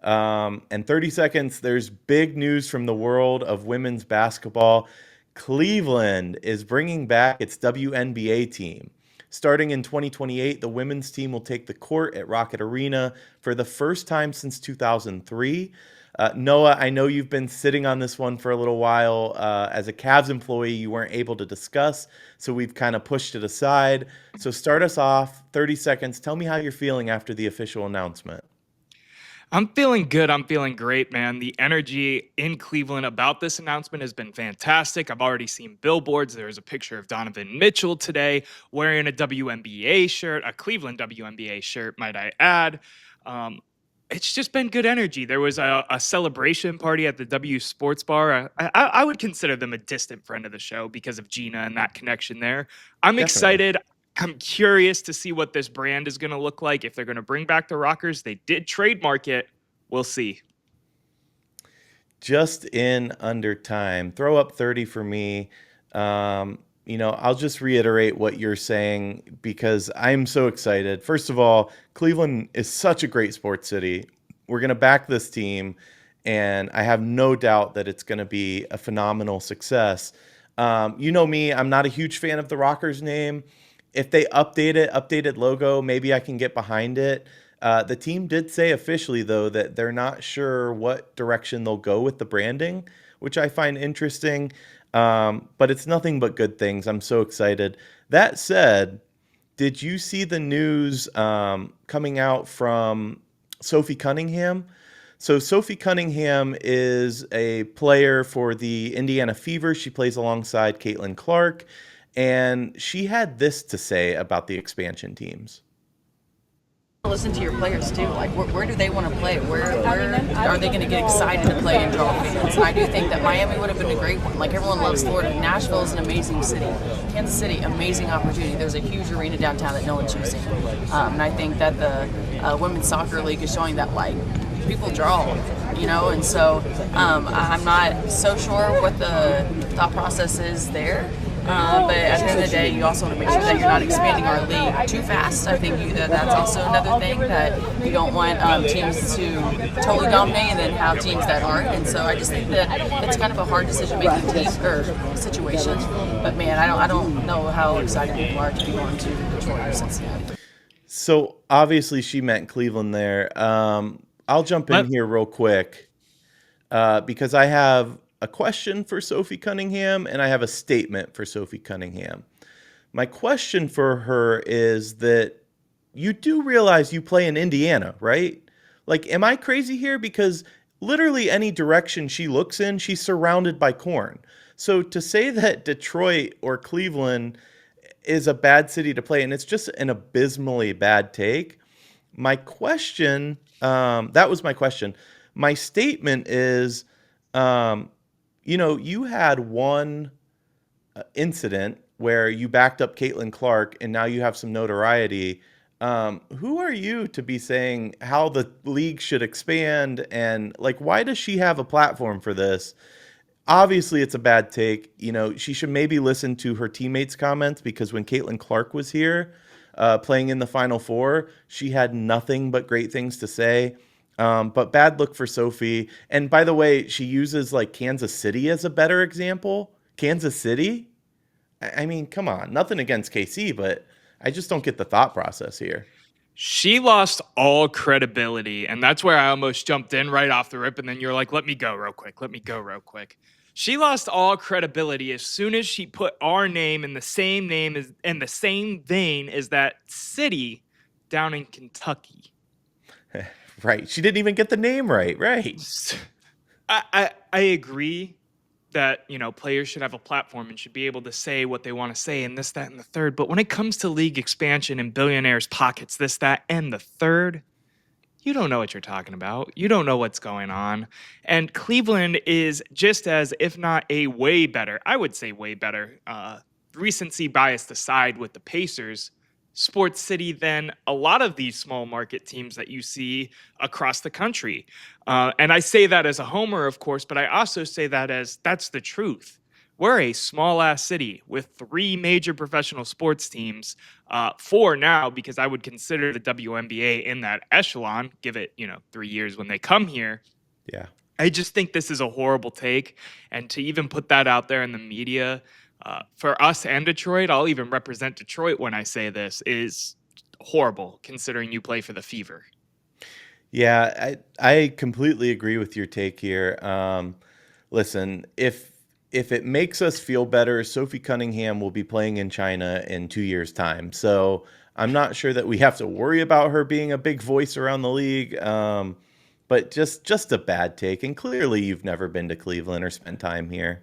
And 30 seconds, there's big news from the world of women's basketball. Cleveland is bringing back its WNBA team. Starting in 2028, the women's team will take the court at Rocket Arena for the first time since 2003. Noah, I know you've been sitting on this one for a little while. As a Cavs employee, you weren't able to discuss, so we've kind of pushed it aside. So start us off, 30 seconds. Tell me how you're feeling after the official announcement. I'm feeling good. I'm feeling great, man. The energy in Cleveland about this announcement has been fantastic. I've already seen billboards. There's a picture of Donovan Mitchell today wearing a WNBA shirt, a Cleveland WNBA shirt, might I add. Um, it's just been good energy. There was a celebration party at the W Sports Bar. I would consider them a distant friend of the show because of Gina and that connection there. I'm Definitely. excited. I'm curious to see what this brand is going to look like. If they're going to bring back the Rockers, they did trademark it. We'll see. Just in under time. Throw up 30 for me. I'll just reiterate what you're saying because I'm so excited. First of all, Cleveland is such a great sports city. We're going to back this team, and I have no doubt that it's going to be a phenomenal success. You know me, I'm not a huge fan of the Rockers name. If they updated logo, maybe I can get behind it. The team did say officially, though, that they're not sure what direction they'll go with the branding, which I find interesting. But it's nothing but good things. I'm so excited. That said, did you see the news coming out from Sophie Cunningham? So Sophie Cunningham is a player for the Indiana Fever. She plays alongside Caitlin Clark, and she had this to say about the expansion teams. Listen to your players too. Like, where do they want to play? Where are they going to get excited to play and draw fans? And I do think that Miami would have been a great one. Like, everyone loves Florida. Nashville is an amazing city. Kansas City, amazing opportunity. There's a huge arena downtown that no one's using. And I think that the women's soccer league is showing that, like, people draw, and so I'm not so sure what the thought process is there. But at the end of the day, you also want to make sure that you're not expanding our league too fast. I think that's also another thing, that you don't want teams to totally dominate and then have teams that aren't. And so I just think that it's kind of a hard decision-making team or situation. But man, I don't know how excited people are to be going to Detroit or Cincinnati. So obviously she meant Cleveland there. I'll jump in Let, here real quick because I have a question for Sophie Cunningham and I have a statement for Sophie Cunningham. My question for her is that you do realize you play in Indiana, right? Like, am I crazy here? Because literally any direction she looks in, she's surrounded by corn. So to say that Detroit or Cleveland is a bad city to play, and it's just an abysmally bad take. My question, that was my question. My statement is, um, you had one incident where you backed up Caitlin Clark and now you have some notoriety. Who are you to be saying how the league should expand and like why does she have a platform for this? Obviously, it's a bad take. She should maybe listen to her teammates' comments because when Caitlin Clark was here playing in the Final Four, she had nothing but great things to say. But bad look for Sophie. And by the way, she uses like Kansas City as a better example. Kansas City? I mean, come on. Nothing against KC, but I just don't get the thought process here. she lost all credibility, and that's where I almost jumped in right off the rip. And then you're like, "Let me go real quick. Let me go real quick." She lost all credibility as soon as she put our name in the same name as in the same vein as that city down in Kentucky. Right. She didn't even get the name right. Right. I agree that players should have a platform and should be able to say what they want to say and this, that, and the third. But when it comes to league expansion and billionaires' pockets, this, that, and the third, you don't know what you're talking about. You don't know what's going on. And Cleveland is just as, if not a way better, I would say way better, recency bias aside with the Pacers, sports city than a lot of these small market teams that you see across the country. And I say that as a homer, of course, but I also say that as that's the truth. We're a small ass city with three major professional sports teams, four now, because I would consider the WNBA in that echelon, give it, 3 years when they come here. Yeah. I just think this is a horrible take. And to even put that out there in the media, for us and Detroit, I'll even represent Detroit when I say this, is horrible considering you play for the Fever. Yeah, I completely agree with your take here. Listen, if it makes us feel better, Sophie Cunningham will be playing in China in 2 years' time. So I'm not sure that we have to worry about her being a big voice around the league. But just a bad take. And clearly, you've never been to Cleveland or spent time here.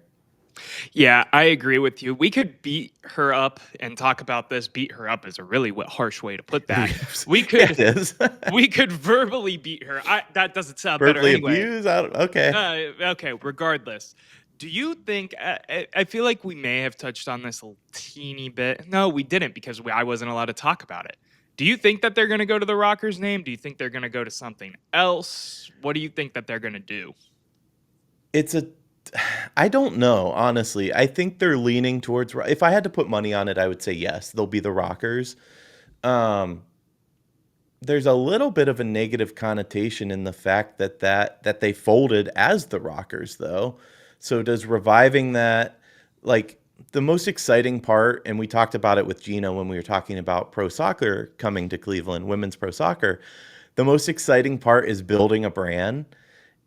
Yeah, I agree with you. We could beat her up and talk about this. Beat her up is a really harsh way to put that. We Yeah, it could is. we could verbally beat her. That doesn't sound better Verbally anyway. abused. Okay. Okay, regardless. Do you think I feel like we may have touched on this a teeny bit? No, we didn't because I wasn't allowed to talk about it. Do you think that they're going to go to the Rockers name? Do you think they're going to go to something else? What do you think that they're going to do? It's a I don't know, honestly. I think they're leaning towards if I had to put money on it, I would say yes, they'll be the Rockers. Um there's a little bit of a negative connotation in the fact that they folded as the Rockers though. So does reviving that, like, the most exciting part, and we talked about it with Gina when we were talking about pro soccer coming to Cleveland, women's pro soccer. The most exciting part is building a brand,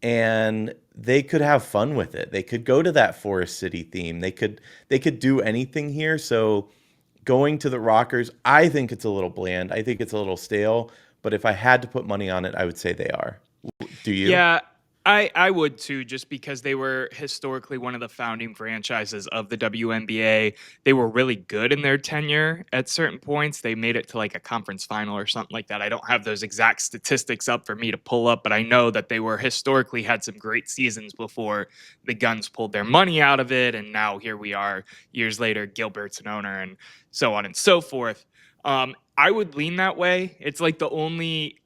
and they could have fun with it. They could go to that Forest City theme. They could do anything here. So going to the Rockers, I think it's a little bland. I think it's a little stale. But if I had to put money on it, I would say they are. Do you? Yeah, I would too, just because they were historically one of the founding franchises of the WNBA. They were really good in their tenure at certain points. They made it to like a conference final or something like that. I don't have those exact statistics up for me to pull up, but I know that they were historically had some great seasons before the Guns pulled their money out of it. And now here we are years later, Gilbert's an owner and so on and so forth. I would lean that way. It's like the only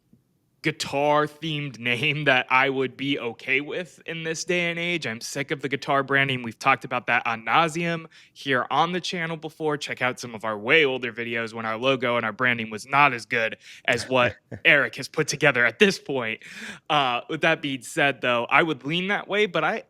guitar themed name that I would be okay with in this day and age. I'm sick of the guitar branding. We've talked about that ad nauseum here on the channel before. Check out some of our way older videos when our logo and our branding was not as good as what Erik has put together at this point. With that being said, though, I would lean that way, but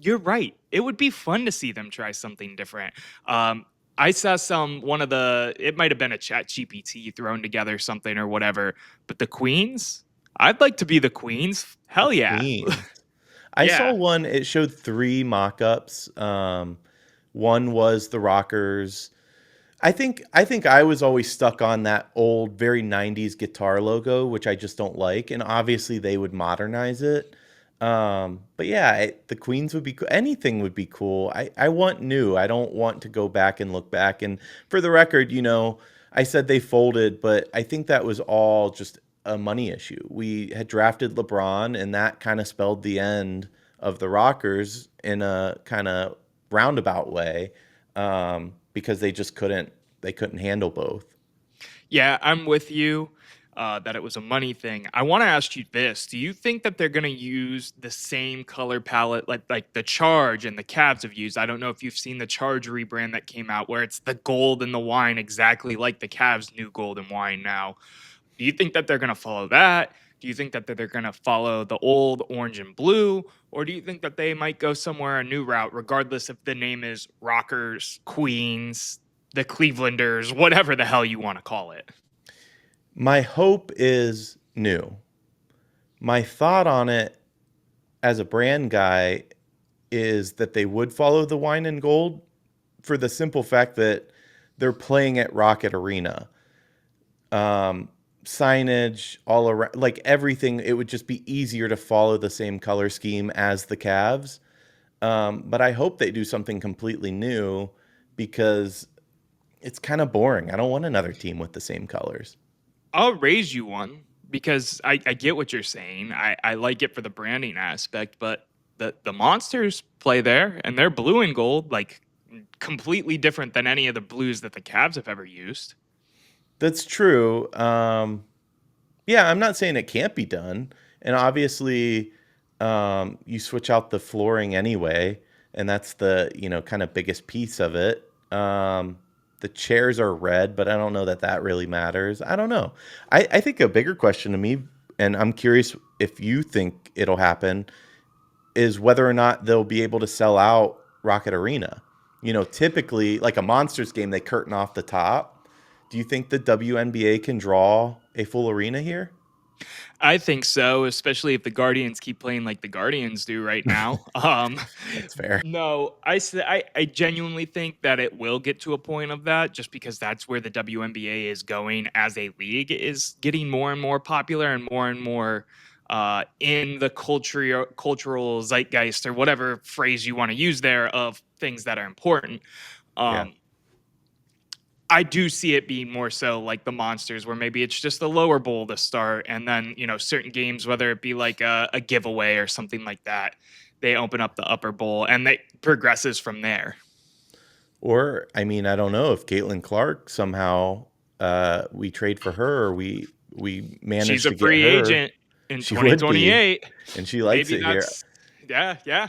you're right. It would be fun to see them try something different. I saw it might have been a chat GPT thrown together something or whatever, but the Queens, I'd like to be the Queens. The Hell yeah. Queens. I saw Yeah. one, it showed three mock-ups. One was the Rockers. I think I was always stuck on that old, very 90s guitar logo, which I just don't like. And obviously they would modernize it. But yeah, the Queens would be cool. Anything would be cool. I want new. I don't want to go back and look back. And for the record, I said they folded, but I think that was all just a money issue. We had drafted LeBron, and that kind of spelled the end of the Rockers in a kind of roundabout way, because they couldn't handle both. Yeah, I'm with you that it was a money thing. I want to ask you this. Do you think that they're going to use the same color palette like the Charge and the Cavs have used? I don't know if you've seen the Charge rebrand that came out where it's the gold and the wine exactly like the Cavs' new gold and wine now. Do you think that they're going to follow that? Do you think that they're going to follow the old orange and blue? Or do you think that they might go somewhere a new route, regardless if the name is Rockers, Queens, the Clevelanders, whatever the hell you want to call it? My hope is new. My thought on it as a brand guy is that they would follow the wine and gold for the simple fact that they're playing at Rocket Arena. Um, Signage all around, like everything, it would just be easier to follow the same color scheme as the Cavs. But I hope they do something completely new because it's kind of boring. I don't want another team with the same colors. I'll raise you one because I get what you're saying. I like it for the branding aspect, but the monsters play there and they're blue and gold, like completely different than any of the blues that the Cavs have ever used. That's true. Yeah, I'm not saying it can't be done. And obviously, you switch out the flooring anyway. and that's the kind of biggest piece of it. The chairs are red, but I don't know that that really matters. I don't know. I think a bigger question to me, and I'm curious if you think it'll happen, is whether or not they'll be able to sell out Rocket Arena. Typically, like a Monsters game, they curtain off the top. Do you think the WNBA can draw a full arena here? I think so, especially if the Guardians keep playing like the Guardians do right now. That's fair. No, I genuinely think that it will get to a point of that, just because that's where the WNBA is going as a league, is getting more and more popular and more in the cultural zeitgeist, or whatever phrase you want to use there, of things that are important. Yeah. Um, I do see it being more so like the Monsters, where maybe it's just a lower bowl to start, and then certain games, whether it be like a giveaway or something like that, they open up the upper bowl and they progresses from there. Or, I mean, I don't know if Caitlin Clark somehow we trade for her, or we She's manage a to get free her. agent in She would be, 2028. and she likes Maybe it here. that's, yeah, yeah.